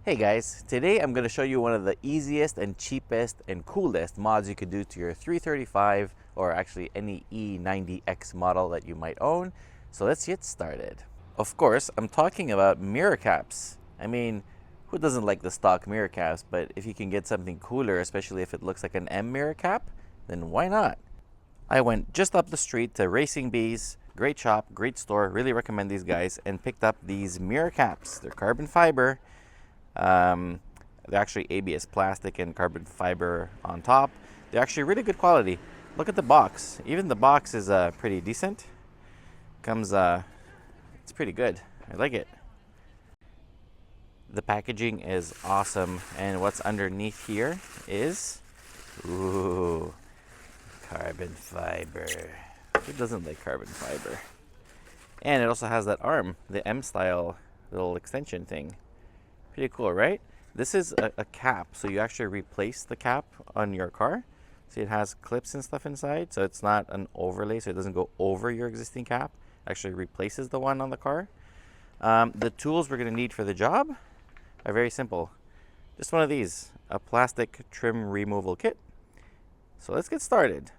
Hey guys, today I'm going to show you one of the easiest and cheapest and coolest mods you could do to your 335 or actually any E90X model that you might own. So let's get started. Of course, I'm talking about mirror caps. I mean, who doesn't like the stock mirror caps, but if you can get something cooler, especially if it looks like an M mirror cap, then why not? I went just up the street to Racing Bees. Great shop, great store, really recommend these guys, and picked up these mirror caps. They're carbon fiber. They're actually ABS plastic and carbon fiber on top. They're actually really good quality. Look at the box. Even the box is pretty decent. Comes, it's pretty good. I like it. The packaging is awesome, and what's underneath here is, ooh, carbon fiber. Who doesn't like carbon fiber? And it also has that arm, the M style little extension thing. Pretty cool, right? This is a cap, so you actually replace the cap on your car. See, it has clips and stuff inside, so it's not an overlay, so it doesn't go over your existing cap. It actually replaces the one on the car. The tools we're going to need for the job are very simple. Just one of these, a plastic trim removal kit. So let's get started.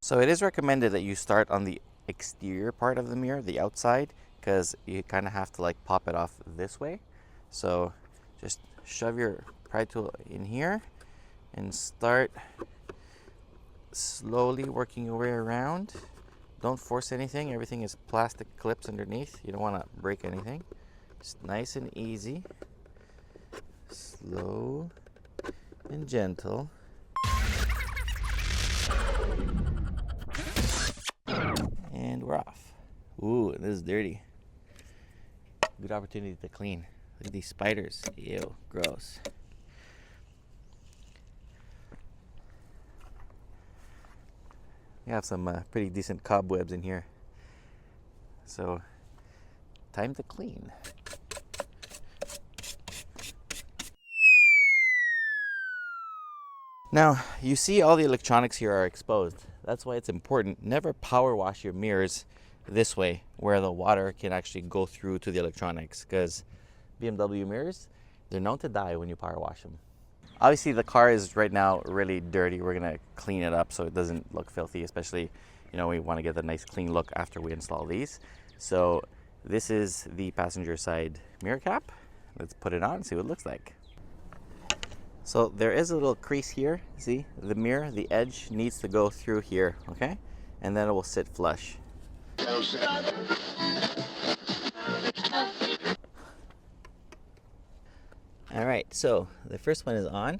So it is recommended that you start on the exterior part of the mirror, the outside, because you kind of have to like pop it off this way. So just shove your pry tool in here and start slowly working your way around. Don't force anything. Everything is plastic clips underneath. You don't want to break anything. Just nice and easy. Slow and gentle. And we're off. Ooh, this is dirty. Good opportunity to clean. Look at these spiders. Ew, gross. We have some pretty decent cobwebs in here. So, time to clean. Now, you see all the electronics here are exposed. That's why it's important. Never power wash your mirrors this way, where the water can actually go through to the electronics, because BMW mirrors, they're known to die when you power wash them. Obviously the car is right now really dirty. We're gonna clean it up so it doesn't look filthy, especially, you know, we want to get a nice clean look after we install these. So this is the passenger side mirror cap. Let's put it on and see what it looks like. So there is a little crease here. See, the mirror, the edge needs to go through here, okay? And then it will sit flush. All right, so the first one is on.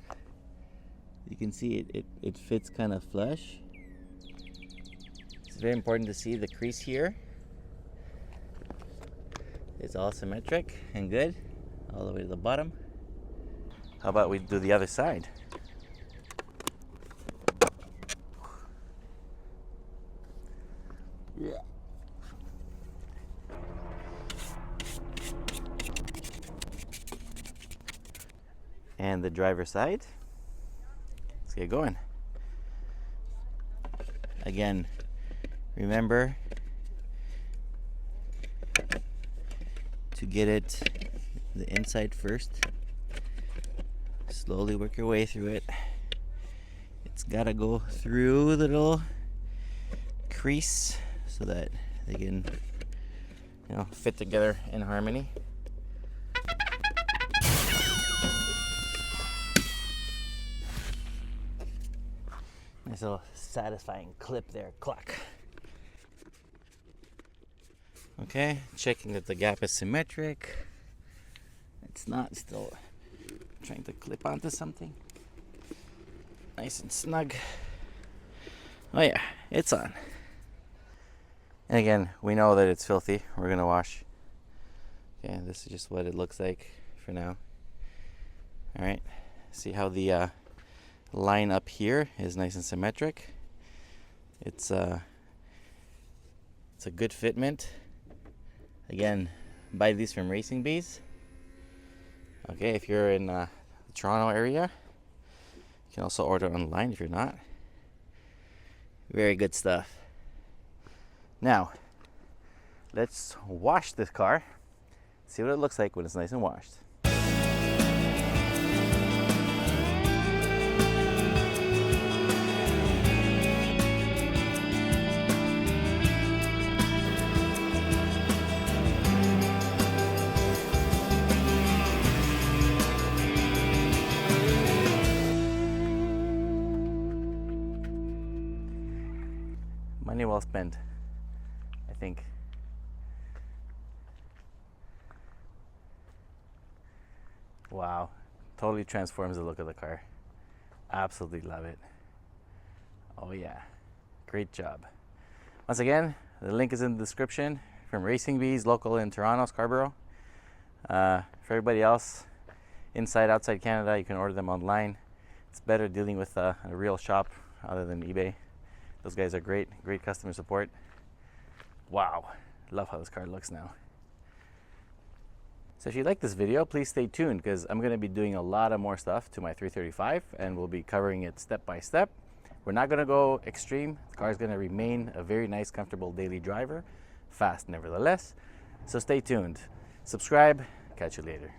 You can see it fits kind of flush. It's very important to see the crease here. It's all symmetric and good, all the way to the bottom. How about we do the other side? Yeah. And the driver's side. Let's get going. Again, remember to get it the inside first. Slowly work your way through it. It's gotta go through the little crease so that they can, you know, fit together in harmony. Nice little satisfying clip there, clack. Okay, checking that the gap is symmetric. It's not, still trying to clip onto something. Nice and snug. Oh yeah, it's on. And again, we know that it's filthy. We're gonna wash. Okay, this is just what it looks like for now. All right, see how the line up here is nice and symmetric. It's a good fitment. Again, buy these from Racing Bees. Okay, if you're in the Toronto area, you can also order online if you're not. Very good stuff. Now, let's wash this car. See what it looks like when it's nice and washed. money well spent, I think. Wow, totally transforms the look of the car. Absolutely love it. Oh yeah, great job. Once again, the link is in the description from Racing Bees, local in Toronto, Scarborough. For everybody else, inside, outside Canada, you can order them online. It's better dealing with a real shop other than eBay. Those guys are great, great customer support. Wow, love how this car looks now. So if you like this video, please stay tuned because I'm going to be doing a lot of more stuff to my 335 and we'll be covering it step by step. We're not going to go extreme. The car is going to remain a very nice, comfortable daily driver, fast nevertheless. So stay tuned. Subscribe. Catch you later.